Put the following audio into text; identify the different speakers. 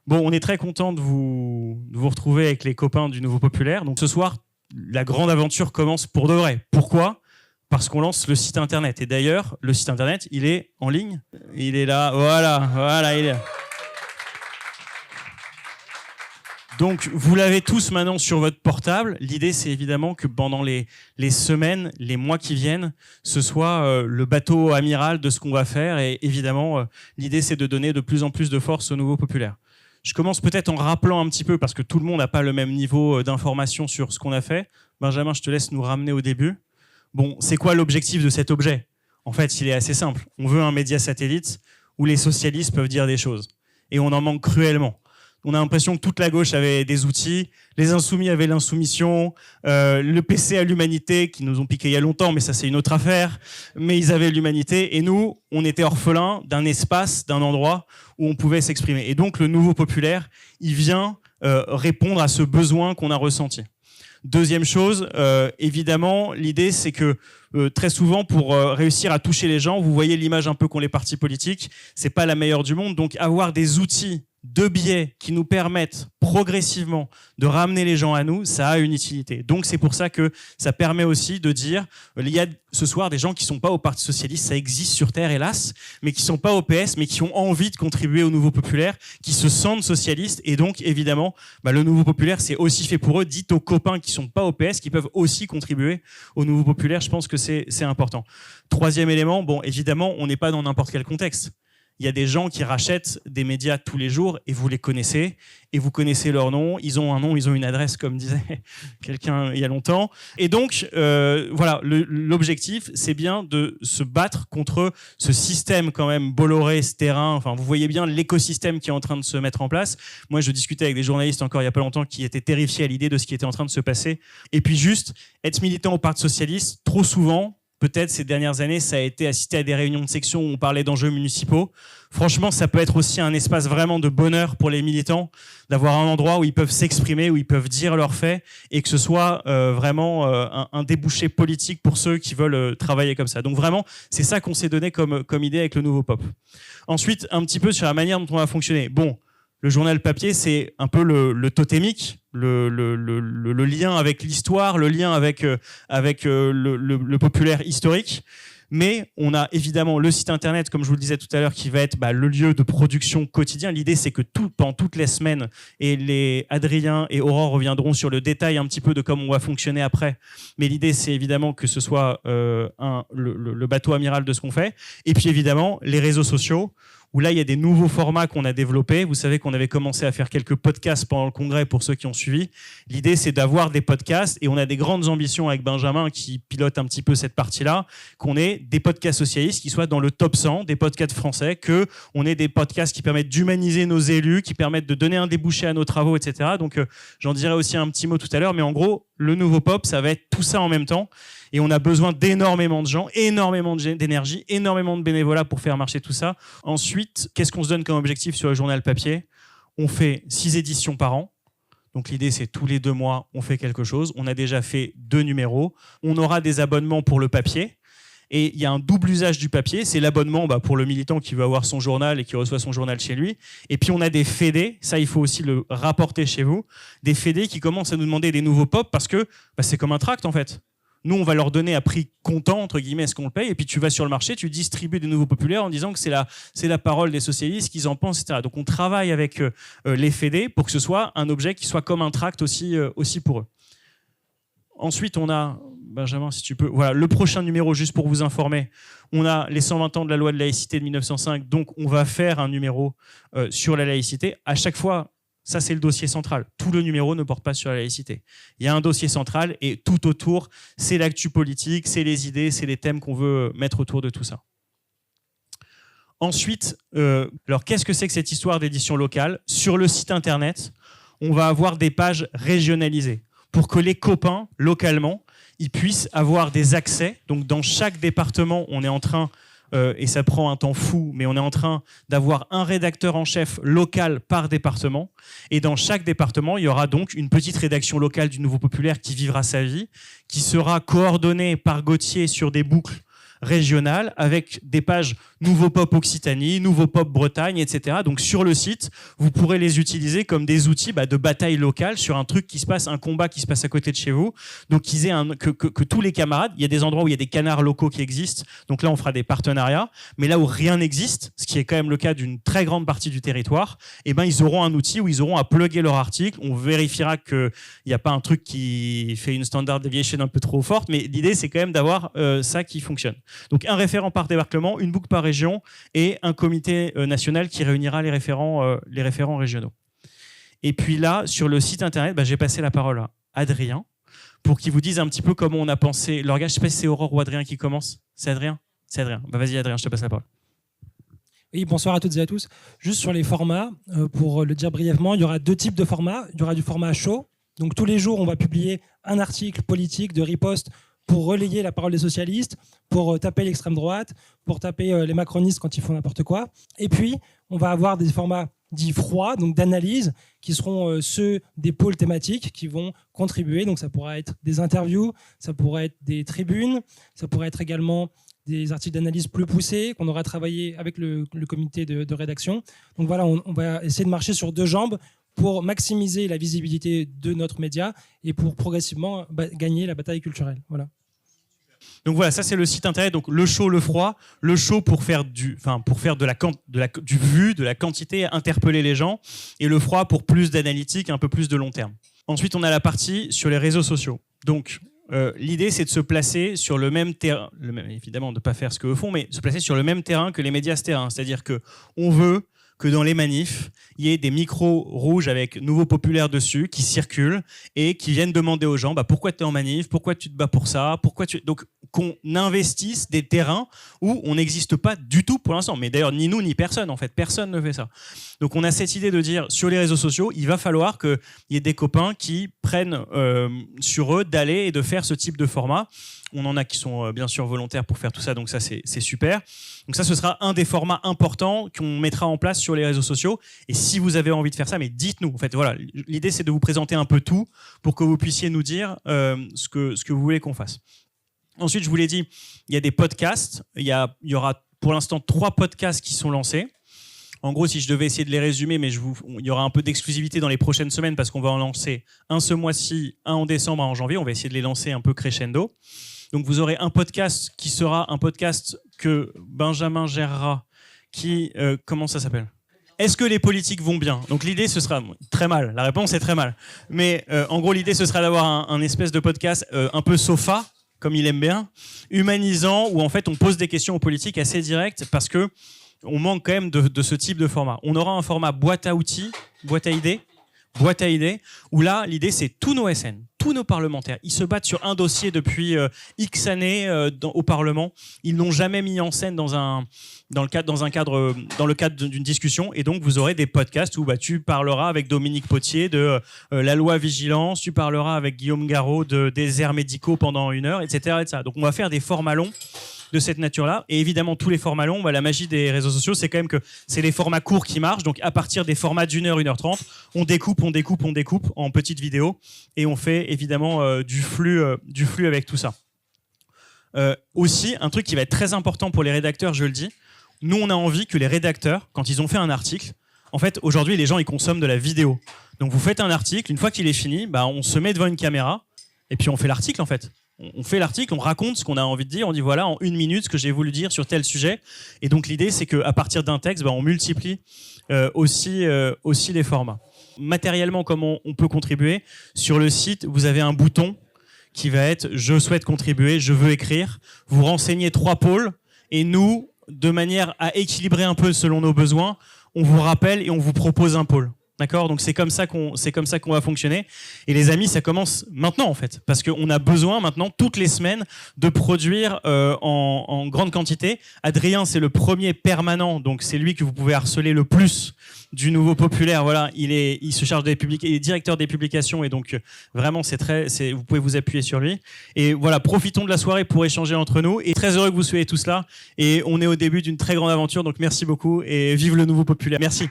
Speaker 1: Bon, on est très content de vous retrouver avec les copains du Nouveau Populaire. Donc ce soir, la grande aventure commence pour de vrai. Pourquoi ? Parce qu'on lance le site internet. Et d'ailleurs, le site internet, il est en ligne. Il est là, voilà, il est là. Donc, vous l'avez tous maintenant sur votre portable. L'idée, c'est évidemment que pendant les semaines, les mois qui viennent, ce soit le bateau amiral de ce qu'on va faire. Et évidemment, l'idée, c'est de donner de plus en plus de force au Nouveau Populaire. Je commence peut-être en rappelant un petit peu, parce que tout le monde n'a pas le même niveau d'information sur ce qu'on a fait. Benjamin, je te laisse nous ramener au début. Bon, c'est quoi l'objectif de cet objet ? En fait, il est assez simple. On veut un média satellite où les socialistes peuvent dire des choses. Et on en manque cruellement. On a l'impression que toute la gauche avait des outils, les insoumis avaient l'insoumission, le PC à l'humanité, qui nous ont piqué il y a longtemps, mais ça c'est une autre affaire, mais ils avaient l'humanité, et nous, on était orphelins d'un espace, d'un endroit où on pouvait s'exprimer. Et donc le Nouveau Populaire, il vient répondre à ce besoin qu'on a ressenti. Deuxième chose, évidemment, l'idée c'est que très souvent, pour réussir à toucher les gens, vous voyez l'image un peu qu'ont les partis politiques, c'est pas la meilleure du monde, donc avoir des outils de biais qui nous permettent progressivement de ramener les gens à nous, ça a une utilité. Donc c'est pour ça que ça permet aussi de dire, il y a ce soir des gens qui sont pas au Parti Socialiste, ça existe sur Terre hélas, mais qui sont pas au PS, mais qui ont envie de contribuer au Nouveau Populaire, qui se sentent socialistes, et donc évidemment, le Nouveau Populaire c'est aussi fait pour eux. Dites aux copains qui sont pas au PS, qui peuvent aussi contribuer au Nouveau Populaire, je pense que c'est important. Troisième élément, bon évidemment, on n'est pas dans n'importe quel contexte. Il y a des gens qui rachètent des médias tous les jours et vous les connaissez, et vous connaissez leur nom, ils ont un nom, ils ont une adresse, comme disait quelqu'un il y a longtemps. Et donc, voilà, l'objectif, c'est bien de se battre contre ce système quand même Bolloré, ce terrain. Enfin, vous voyez bien l'écosystème qui est en train de se mettre en place. Moi, je discutais avec des journalistes encore il y a pas longtemps qui étaient terrifiés à l'idée de ce qui était en train de se passer. Et puis juste, être militant au Parti Socialiste, trop souvent, peut-être ces dernières années, ça a été assister à des réunions de section où on parlait d'enjeux municipaux. Franchement, ça peut être aussi un espace vraiment de bonheur pour les militants, d'avoir un endroit où ils peuvent s'exprimer, où ils peuvent dire leurs faits, et que ce soit vraiment un débouché politique pour ceux qui veulent travailler comme ça. Donc vraiment, c'est ça qu'on s'est donné comme idée avec le Nouveau Pop. Ensuite, un petit peu sur la manière dont on va fonctionner. Bon, le journal papier, c'est un peu le totémique, le lien avec l'histoire, le lien avec le populaire historique. Mais on a évidemment le site internet, comme je vous le disais tout à l'heure, qui va être le lieu de production quotidien. L'idée, c'est que pendant toutes les semaines, et Adrien et Aurore reviendront sur le détail un petit peu de comment on va fonctionner après. Mais l'idée, c'est évidemment que ce soit le bateau amiral de ce qu'on fait. Et puis évidemment, les réseaux sociaux, où là, il y a des nouveaux formats qu'on a développés. Vous savez qu'on avait commencé à faire quelques podcasts pendant le congrès pour ceux qui ont suivi. L'idée, c'est d'avoir des podcasts, et on a des grandes ambitions avec Benjamin qui pilote un petit peu cette partie-là, qu'on ait des podcasts socialistes qui soient dans le top 100 des podcasts français, qu'on ait des podcasts qui permettent d'humaniser nos élus, qui permettent de donner un débouché à nos travaux, etc. Donc, j'en dirai aussi un petit mot tout à l'heure, mais en gros, le Nouveau Pop, ça va être tout ça en même temps. Et on a besoin d'énormément de gens, énormément d'énergie, énormément de bénévolat pour faire marcher tout ça. Ensuite, qu'est-ce qu'on se donne comme objectif sur le journal papier ? On fait 6 éditions par an. Donc l'idée, c'est tous les 2 mois, on fait quelque chose. On a déjà fait 2 numéros. On aura des abonnements pour le papier. Et il y a un double usage du papier. C'est l'abonnement pour le militant qui veut avoir son journal et qui reçoit son journal chez lui. Et puis on a des fédés, ça il faut aussi le rapporter chez vous, des fédés qui commencent à nous demander des nouveaux pop parce que c'est comme un tract en fait. Nous, on va leur donner à prix comptant, entre guillemets, ce qu'on le paye, et puis tu vas sur le marché, tu distribues des nouveaux populaires en disant que c'est la parole des socialistes, qu'ils en pensent, etc. Donc on travaille avec les fédés pour que ce soit un objet qui soit comme un tract aussi pour eux. Ensuite, on a, Benjamin, si tu peux, voilà, le prochain numéro, juste pour vous informer, on a les 120 ans de la loi de laïcité de 1905, donc on va faire un numéro sur la laïcité. À chaque fois, ça, c'est le dossier central. Tout le numéro ne porte pas sur la laïcité. Il y a un dossier central et tout autour, c'est l'actu politique, c'est les idées, c'est les thèmes qu'on veut mettre autour de tout ça. Ensuite, alors qu'est-ce que c'est que cette histoire d'édition locale ? Sur le site internet, on va avoir des pages régionalisées pour que les copains, localement, ils puissent avoir des accès. Donc, dans chaque département, on est en train... et ça prend un temps fou, mais on est en train d'avoir un rédacteur en chef local par département. Et dans chaque département, il y aura donc une petite rédaction locale du Nouveau Populaire qui vivra sa vie, qui sera coordonnée par Gauthier sur des boucles régionales avec des pages Nouveau Pop Occitanie, Nouveau Pop Bretagne, etc. Donc sur le site, vous pourrez les utiliser comme des outils de bataille locale sur un truc qui se passe, un combat qui se passe à côté de chez vous. Donc que tous les camarades, il y a des endroits où il y a des canards locaux qui existent, donc là on fera des partenariats, mais là où rien n'existe, ce qui est quand même le cas d'une très grande partie du territoire, ils auront un outil où ils auront à plugger leur article, on vérifiera qu'il n'y a pas un truc qui fait une standard deviation un peu trop forte, mais l'idée c'est quand même d'avoir ça qui fonctionne. Donc un référent par débarquement, une boucle par région et un comité national qui réunira les référents régionaux. Et puis là, sur le site internet, j'ai passé la parole à Adrien pour qu'il vous dise un petit peu comment on a pensé l'organe. Je ne sais pas si c'est Aurore ou Adrien qui commence. C'est Adrien ? C'est Adrien. Vas-y Adrien, je te passe la parole.
Speaker 2: Oui, bonsoir à toutes et à tous. Juste sur les formats, pour le dire brièvement, il y aura 2 types de formats. Il y aura du format chaud. Donc tous les jours, on va publier un article politique de riposte pour relayer la parole des socialistes, pour taper l'extrême droite, pour taper les macronistes quand ils font n'importe quoi. Et puis, on va avoir des formats dits froids, donc d'analyse, qui seront ceux des pôles thématiques qui vont contribuer. Donc ça pourra être des interviews, ça pourra être des tribunes, ça pourrait être également des articles d'analyse plus poussés qu'on aura travaillé avec le comité de rédaction. Donc voilà, on va essayer de marcher sur 2 jambes pour maximiser la visibilité de notre média et pour progressivement gagner la bataille culturelle. Voilà.
Speaker 1: Donc voilà, ça c'est le site internet. Donc le chaud, le froid. Le chaud pour faire du vu, de la quantité, interpeller les gens. Et le froid pour plus d'analytique, un peu plus de long terme. Ensuite, on a la partie sur les réseaux sociaux. Donc l'idée c'est de se placer sur le même terrain, évidemment de ne pas faire ce qu'eux font, mais se placer sur le même terrain que les médias terrain. C'est-à-dire qu'on veut que dans les manifs, il y ait des micros rouges avec Nouveau Populaire dessus qui circulent et qui viennent demander aux gens pourquoi tu es en manif, pourquoi tu te bats pour ça, donc qu'on investisse des terrains où on n'existe pas du tout pour l'instant. Mais d'ailleurs, ni nous, ni personne, en fait. Personne ne fait ça. Donc on a cette idée de dire, sur les réseaux sociaux, il va falloir qu'il y ait des copains qui prennent sur eux d'aller et de faire ce type de format. On en a qui sont bien sûr volontaires pour faire tout ça, donc ça c'est super. Donc ça, ce sera un des formats importants qu'on mettra en place sur les réseaux sociaux. Et si vous avez envie de faire ça, mais dites-nous. En fait, voilà, l'idée c'est de vous présenter un peu tout pour que vous puissiez nous dire ce que vous voulez qu'on fasse. Ensuite, je vous l'ai dit, il y a des podcasts. Il y aura pour l'instant 3 podcasts qui sont lancés. En gros, si je devais essayer de les résumer, mais il y aura un peu d'exclusivité dans les prochaines semaines parce qu'on va en lancer un ce mois-ci, un en décembre, un en janvier. On va essayer de les lancer un peu crescendo. Donc vous aurez un podcast qui sera un podcast que Benjamin gérera qui... comment ça s'appelle ? Est-ce que les politiques vont bien ? Donc l'idée, ce sera très mal. La réponse est très mal. Mais en gros, l'idée, ce sera d'avoir un espèce de podcast un peu sofa, comme il aime bien, humanisant, où en fait on pose des questions aux politiques assez directes parce que on manque quand même de ce type de format. On aura un format boîte à outils, boîte à idées, où là, l'idée, c'est tous nos SN, tous nos parlementaires. Ils se battent sur un dossier depuis X années au Parlement. Ils n'ont jamais mis en scène dans le cadre d'une discussion. Et donc, vous aurez des podcasts où tu parleras avec Dominique Potier de la loi vigilance, tu parleras avec Guillaume Garot de déserts médicaux pendant 1 heure, etc., etc. Donc, on va faire des formats longs de cette nature-là. Et évidemment, tous les formats longs, la magie des réseaux sociaux, c'est quand même que c'est les formats courts qui marchent. Donc, à partir des formats d'1 heure, 1h30, on découpe en petites vidéos et on fait évidemment du flux avec tout ça. Aussi, un truc qui va être très important pour les rédacteurs, je le dis, nous, on a envie que les rédacteurs, quand ils ont fait un article, en fait, aujourd'hui, les gens, ils consomment de la vidéo. Donc, vous faites un article, une fois qu'il est fini, on se met devant une caméra et puis on fait l'article, en fait. On fait l'article, on raconte ce qu'on a envie de dire, on dit voilà en 1 minute ce que j'ai voulu dire sur tel sujet. Et donc l'idée c'est qu'à partir d'un texte, on multiplie aussi les formats. Matériellement, comment on peut contribuer ? Sur le site, vous avez un bouton qui va être je souhaite contribuer, je veux écrire. Vous renseignez 3 pôles et nous, de manière à équilibrer un peu selon nos besoins, on vous rappelle et on vous propose un pôle. D'accord ? Donc c'est comme ça qu'on va fonctionner. Et les amis, ça commence maintenant en fait, parce qu'on a besoin maintenant toutes les semaines de produire en grande quantité. Adrien, c'est le premier permanent, donc c'est lui que vous pouvez harceler le plus du Nouveau Populaire. Voilà, il se charge il est directeur des publications et donc vraiment vous pouvez vous appuyer sur lui. Et voilà, profitons de la soirée pour échanger entre nous. Et très heureux que vous soyez tous là. Et on est au début d'une très grande aventure, donc merci beaucoup et vive le Nouveau Populaire. Merci.